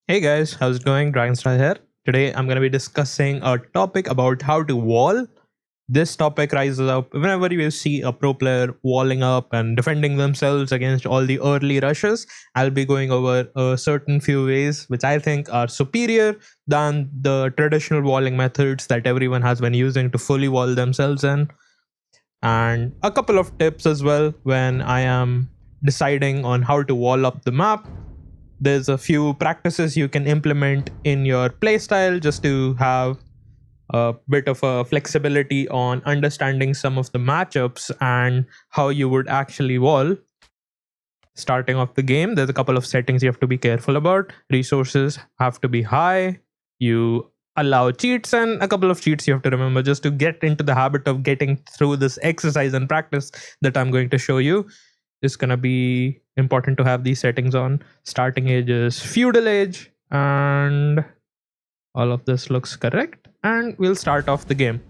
Hey guys, how's it going? Dragonstar here. Today I'm going to be discussing a topic about how to wall. This topic rises up whenever you see a pro player walling up and defending themselves against all the early rushes. I'll be going over a certain few ways which I think are superior than the traditional walling methods that everyone has been using to fully wall themselves in, and a couple of tips as well when I am deciding on how to wall up the map. There's a few practices you can implement in your playstyle just to have a bit of a flexibility on understanding some of the matchups and how you would actually wall. Starting off the game, there's a couple of settings you have to be careful about. Resources have to be high. You allow cheats, and a couple of cheats you have to remember just to get into the habit of getting through this exercise and practice that I'm going to show you. It's gonna be important to have these settings on. Starting age is feudal age, and all of this looks correct. And we'll start off the game.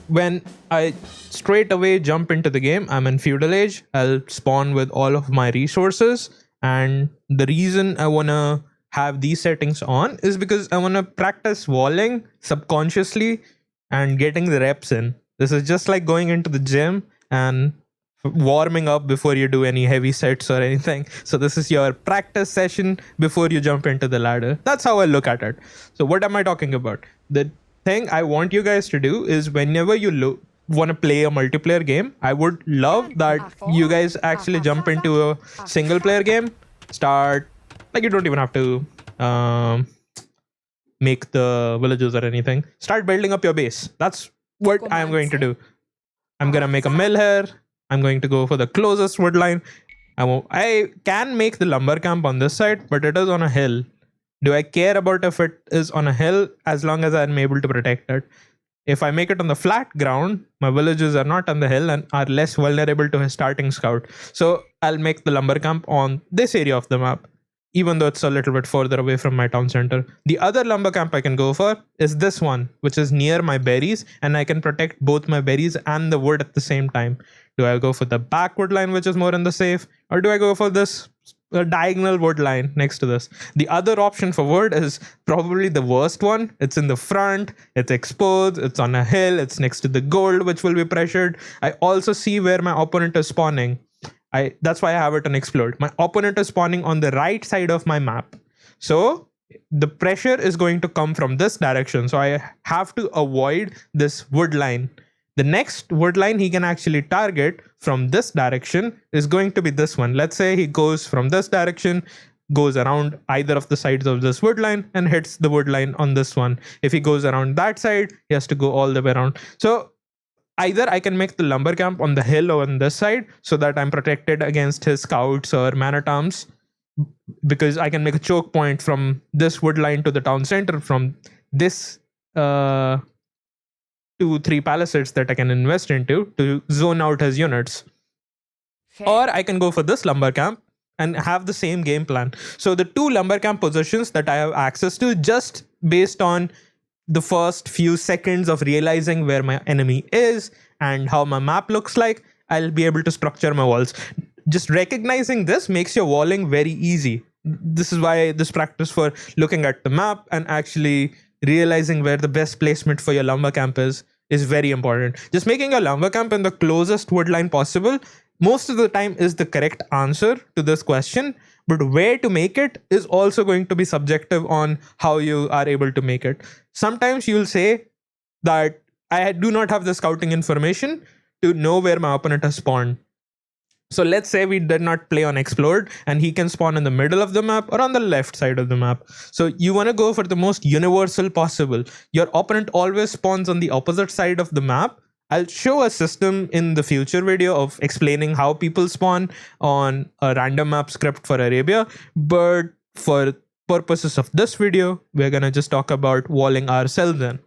When I straight away jump into the game, I'm in feudal age. I'll spawn with all of my resources, and the reason I wanna have these settings on is because I wanna practice walling subconsciously and getting the reps in. This is just like going into the gym and warming up before you do any heavy sets or anything. So this is your practice session before you jump into the ladder. That's how I look at it. So what am I talking about? The thing I want you guys to do is whenever you want to play a multiplayer game, I would love that you guys actually jump into a single player game. Start, like, you don't even have to make the villages or anything. Start building up your base. That's what I'm going to do. I'm gonna make a mill here. I'm going to go for the closest wood line. I can make the lumber camp on this side, but it is on a hill. Do I care about if it is on a hill as long as I'm able to protect it? If I make it on the flat ground, my villages are not on the hill and are less vulnerable to a starting scout. So I'll make the lumber camp on this area of the map, even though it's a little bit further away from my town center. The other lumber camp I can go for is this one, which is near my berries, and I can protect both my berries and the wood at the same time. Do I go for the backward line, which is more in the safe, or do I go for this diagonal wood line next to this? The other option for wood is probably the worst one. It's in the front, it's exposed, it's on a hill, it's next to the gold, which will be pressured. I also see where my opponent is spawning. That's why I have it on explode. My opponent is spawning on the right side of my map. So the pressure is going to come from this direction. So I have to avoid this wood line. The next wood line he can actually target from this direction is going to be this one. Let's say he goes from this direction, goes around either of the sides of this wood line and hits the wood line on this one. If he goes around that side, he has to go all the way around. So either I can make the lumber camp on the hill or on this side so that I'm protected against his scouts or man-at-arms, because I can make a choke point from this wood line to the town center from this 2-3 palisades that I can invest into to zone out his units. Or I can go for this lumber camp and have the same game plan. So the two lumber camp positions that I have access to, just based on the first few seconds of realizing where my enemy is and how my map looks like, I'll be able to structure my walls. Just recognizing this makes your walling very easy. This is why this practice for looking at the map and actually realizing where the best placement for your lumber camp is very important. Just making your lumber camp in the closest wood line possible most of the time is the correct answer to this question, but where to make it is also going to be subjective on how you are able to make it. Sometimes you'll say that I do not have the scouting information to know where my opponent has spawned. So let's say we did not play on explode and he can spawn in the middle of the map or on the left side of the map. So you want to go for the most universal possible. Your opponent always spawns on the opposite side of the map. I'll show a system in the future video of explaining how people spawn on a random map script for Arabia. But for purposes of this video, we're going to just talk about walling ourselves in.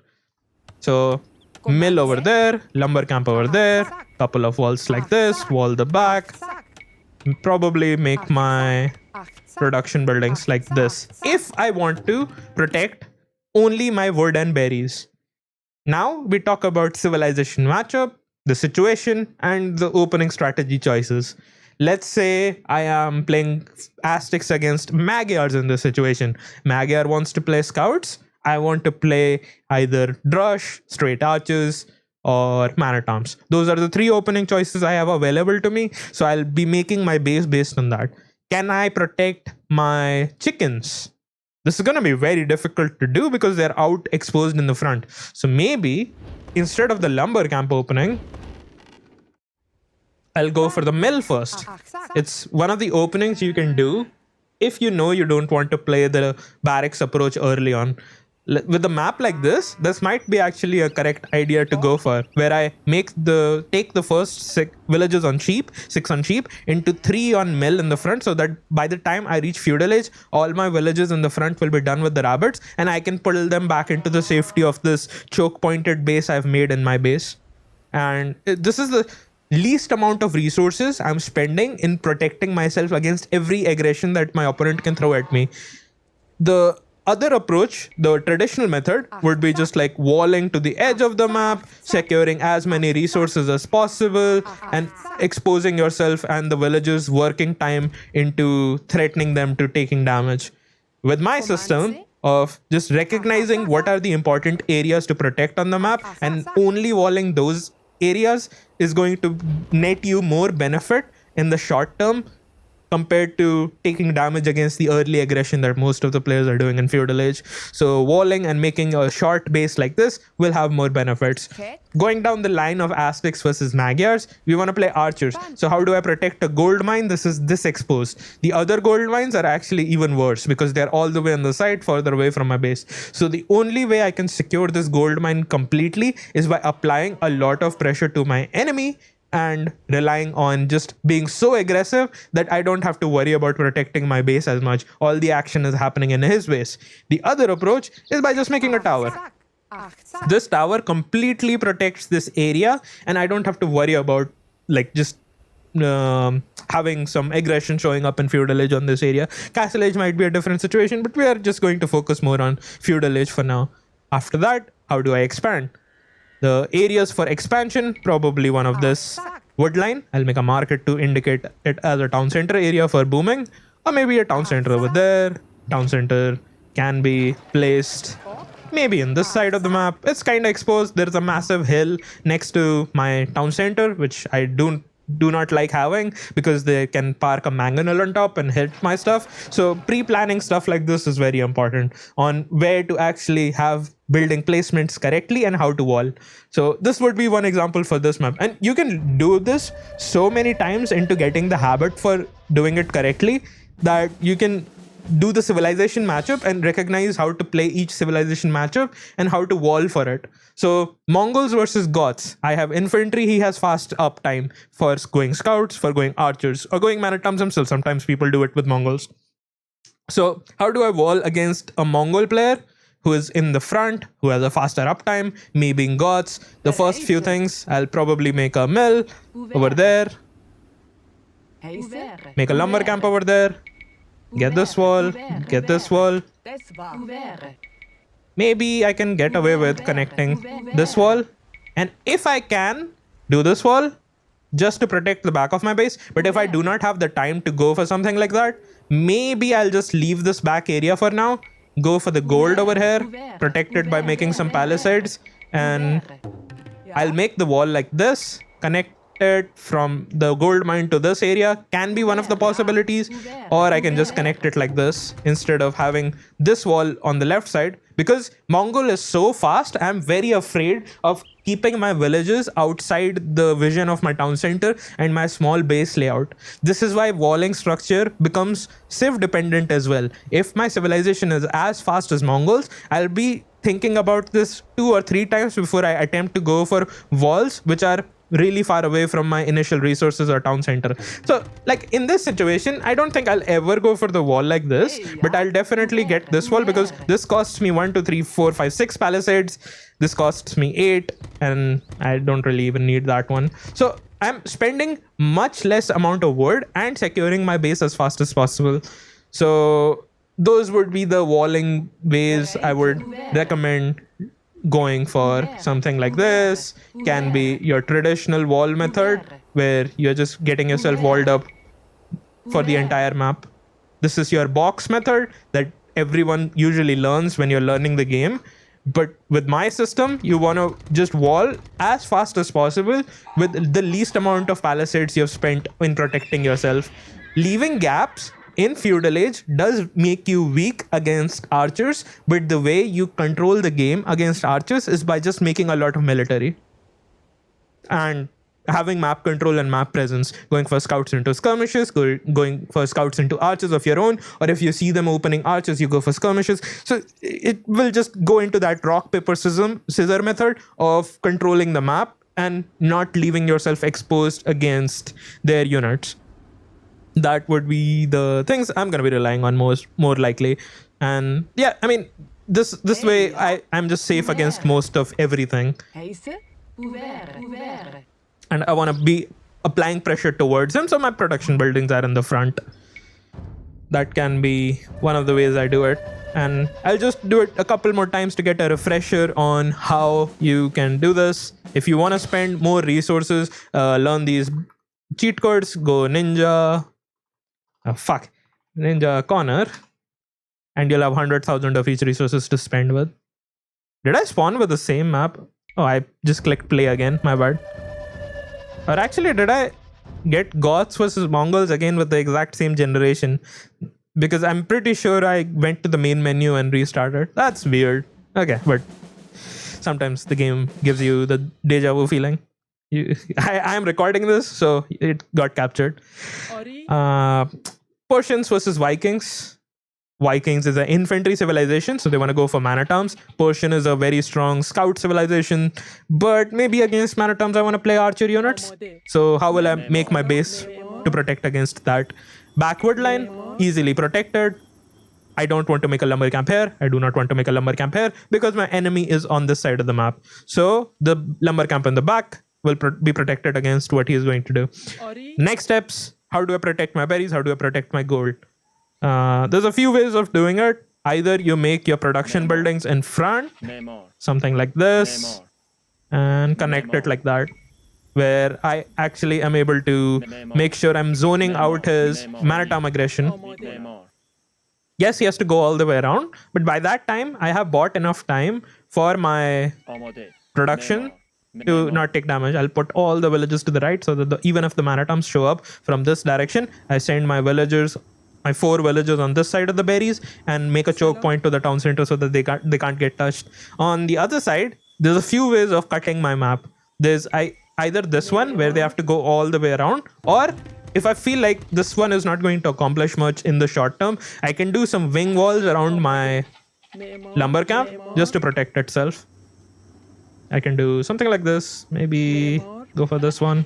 So mill over there, lumber camp over there, couple of walls like this, wall the back, probably make my production buildings like this if I want to protect only my wood and berries. Now we talk about civilization matchup, the situation, and the opening strategy choices. let's say I am playing Aztecs against Magyars in this situation. Magyar wants to play scouts. I want to play either Drush, straight archers, or man at arms. Those are the three opening choices I have available to me. So I'll be making my base based on that. Can I protect my chickens? This is going to be very difficult to do because they're out exposed in the front. So maybe instead of the lumber camp opening, I'll go for the mill first. It's one of the openings you can do if you know you don't want to play the barracks approach early on. With a map like this might be actually a correct idea to go for, where I take the first 6 villages on sheep, 6 on sheep, into 3 on mill in the front, so that by the time I reach feudal age, all my villages in the front will be done with the rabbits, and I can pull them back into the safety of this choke pointed base I've made in my base. And this is the least amount of resources I'm spending in protecting myself against every aggression that my opponent can throw at me. The other approach, the traditional method, would be just like walling to the edge of the map, securing as many resources as possible, and exposing yourself and the villagers' working time into threatening them to taking damage. With my system of just recognizing what are the important areas to protect on the map and only walling those areas is going to net you more benefit in the short term compared to taking damage against the early aggression that most of the players are doing in feudal age. So walling and making a short base like this will have more benefits. Going down the line of Aztecs versus Magyars, we want to play archers. So how do I protect a gold mine? This is this exposed. The other gold mines are actually even worse because they're all the way on the side, further away from my base. So the only way I can secure this gold mine completely is by applying a lot of pressure to my enemy and relying on just being so aggressive that I don't have to worry about protecting my base as much. All the action is happening in his base. The other approach is by just making a tower. This tower completely protects this area and I don't have to worry about like just having some aggression showing up in feudal age on this area. Castle age might be a different situation, but we are just going to focus more on feudal age for now. After that, how do I expand? The areas for expansion, probably one of this wood line. I'll make a market to indicate it as a town center area for booming, or maybe a town center over there. Town center can be placed maybe in this side of the map. It's kind of exposed. There's a massive hill next to my town center, which I do not like having because they can park a mangonel on top and hit my stuff. So pre-planning stuff like this is very important on where to actually have building placements correctly and how to wall. So this would be one example for this map, and you can do this so many times into getting the habit for doing it correctly that you can do the civilization matchup and recognize how to play each civilization matchup and how to wall for it. So Mongols versus Goths. I have infantry. He has fast up time for going scouts, for going archers, or going man-at-arms himself. Sometimes people do it with Mongols. So how do I wall against a Mongol player who is in the front, who has a faster uptime, me being Goths? The first few things, I'll probably make a mill over there, make a lumber camp over there, get this wall, get this wall. Maybe I can get away with connecting this wall. And if I can do this wall just to protect the back of my base, but if I do not have the time to go for something like that, maybe I'll just leave this back area for now, go for the gold over here, protect it by making some palisades, and I'll make the wall like this, connect it from the gold mine to this area, can be one of the possibilities, or I can just connect it like this instead of having this wall on the left side. Because Mongol is so fast, I'm very afraid of keeping my villages outside the vision of my town center and my small base layout. This is why walling structure becomes civ dependent as well. If my civilization is as fast as Mongols, I'll be thinking about this 2 or 3 times before I attempt to go for walls which are really far away from my initial resources or town center. So like in this situation, I don't think I'll ever go for the wall like this, but I'll definitely get this wall because this costs me 1 2 3 4 5 6 palisades. This costs me 8 and I don't really even need that one. So I'm spending much less amount of wood and securing my base as fast as possible. So those would be the walling ways I would recommend going for. Something like this can be your traditional wall method where you're just getting yourself walled up for the entire map. This is your box method that everyone usually learns when you're learning the game. But with my system, you want to just wall as fast as possible with the least amount of palisades you've spent in protecting yourself. Leaving gaps in feudal age does make you weak against archers, but the way you control the game against archers is by just making a lot of military and having map control and map presence, going for scouts into skirmishes, going for scouts into archers of your own, or if you see them opening archers, you go for skirmishes. So it will just go into that rock paper scissor method of controlling the map and not leaving yourself exposed against their units. That would be the things I'm going to be relying on more likely. And yeah, I mean, this way I'm just safe against most of everything. And I want to be applying pressure towards them, so my production buildings are in the front. That can be one of the ways I do it. And I'll just do it a couple more times to get a refresher on how you can do this. If you want to spend more resources, learn these cheat codes, go Ninja Corner, and you'll have 100,000 of each resources to spend with. Did I spawn with the same map? Oh, I just clicked play again, my bad. Or actually, did I get Goths versus Mongols again with the exact same generation? Because I'm pretty sure I went to the main menu and restarted. That's weird. Okay, but sometimes the game gives you the deja vu feeling. I am recording this, so it got captured. Persians versus Vikings. Vikings is an infantry civilization, so they want to go for man-at-arms. Persian is a very strong scout civilization, but maybe against man-at-arms I want to play archer units. So how will I make my base to protect against that? Backward line, easily protected. I don't want to make a lumber camp here. I do not want to make a lumber camp here because my enemy is on this side of the map. So the lumber camp in the back will be protected against what he is going to do. Next steps, how do I protect my berries? How do I protect my gold? There's a few ways of doing it. Either you make your production buildings in front, something like this, and connect it like that, where I actually am able to make sure I'm zoning out his maritime aggression. Yes, he has to go all the way around, but by that time, I have bought enough time for my production to not take damage. I'll put all the villages to the right so that even if the Manatams show up from this direction, I send my 4 villagers on this side of the berries and make a choke point to the town center so that they can't get touched. On the other side, there's a few ways of cutting my map. There's either this one where they have to go all the way around, or if I feel like this one is not going to accomplish much in the short term, I can do some wing walls around my lumber camp just to protect itself. I can do something like this. Maybe go for this one.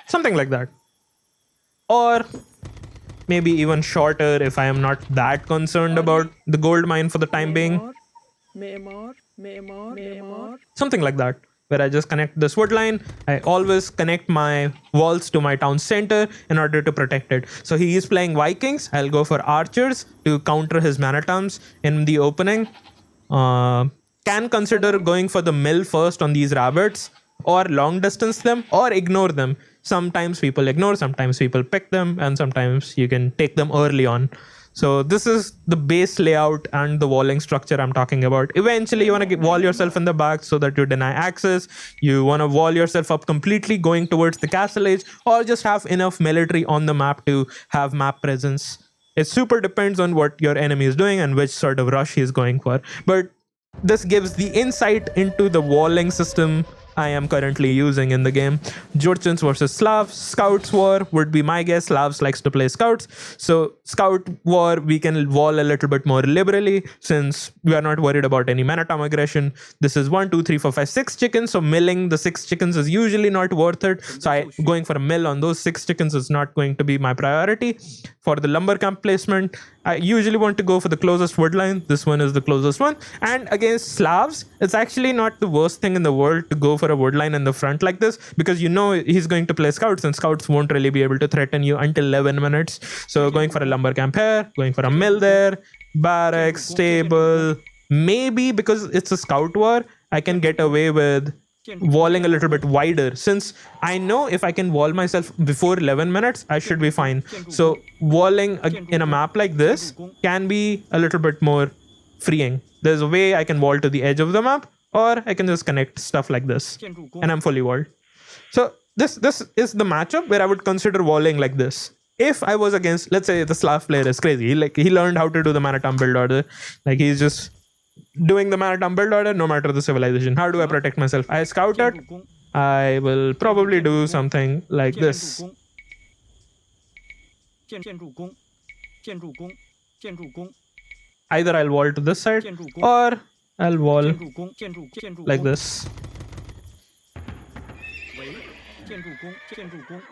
Something like that. Or maybe even shorter if I am not that concerned about the gold mine for the time being. Something like that, where I just connect this wood line. I always connect my walls to my town center in order to protect it. So he is playing Vikings. I'll go for archers to counter his manatams in the opening. Can consider going for the mill first on these rabbits, or long distance them, or ignore them. Sometimes people ignore, sometimes people pick them, and sometimes you can take them early on. So this is the base layout and the walling structure I'm talking about. Eventually you want to wall yourself in the back so that you deny access. You want to wall yourself up completely going towards the castle age, or just have enough military on the map to have map presence. It super depends on what your enemy is doing and which sort of rush he's going for. But this gives the insight into the walling system I am currently using in the game. Jurchens versus Slavs. Scouts war would be my guess. Slavs likes to play scouts. So scout war, we can wall a little bit more liberally since we are not worried about any manatom aggression. This is 1, 2, 3, 4, 5, 6 chickens. So milling the 6 chickens is usually not worth it. So going for a mill on those 6 chickens is not going to be my priority. For the lumber camp placement, I usually want to go for the closest wood line. This one is the closest one. And against Slavs, it's actually not the worst thing in the world to go for a wood line in the front like this, because you know he's going to play scouts and scouts won't really be able to threaten you until 11 minutes. So going for a lumber camp here, going for a mill there, barracks, stable. Maybe because it's a scout war, I can get away with walling a little bit wider, since I know if I can wall myself before 11 minutes, I should be fine. So walling in a map like this can be a little bit more freeing. There's a way I can wall to the edge of the map, or I can just connect stuff like this, and I'm fully walled. So this is the matchup where I would consider walling like this. If I was against, let's say the Slav player is crazy, he learned how to do the Maritime build order, like he's just doing the Maritime build order no matter the civilization. How do I protect myself? I scouted. I will probably do something like this. Either I'll wall to this side, or I'll wall like this.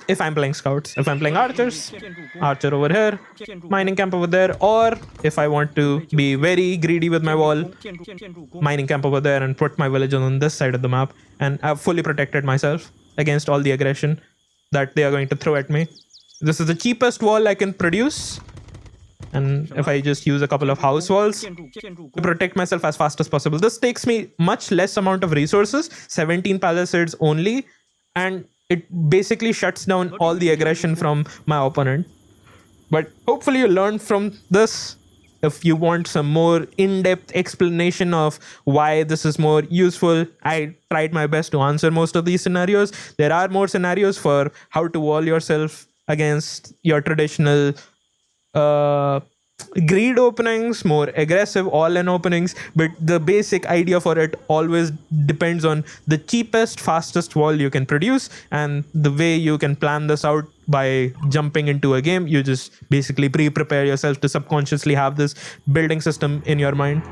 If I'm playing scouts, if I'm playing archers, archer over here, mining camp over there, or if I want to be very greedy with my wall, mining camp over there and put my village on this side of the map, and I've fully protected myself against all the aggression that they are going to throw at me. This is the cheapest wall I can produce, and if I just use a couple of house walls to protect myself as fast as possible. This takes me much less amount of resources, 17 palisades only, and it basically shuts down all the aggression from my opponent. But hopefully you learned from this. If you want some more in-depth explanation of why this is more useful, I tried my best to answer most of these scenarios. There are more scenarios for how to wall yourself against your traditional greed openings, more aggressive all-in openings, but the basic idea for it always depends on the cheapest, fastest wall you can produce, and the way you can plan this out by jumping into a game. You just basically pre-prepare yourself to subconsciously have this building system in your mind.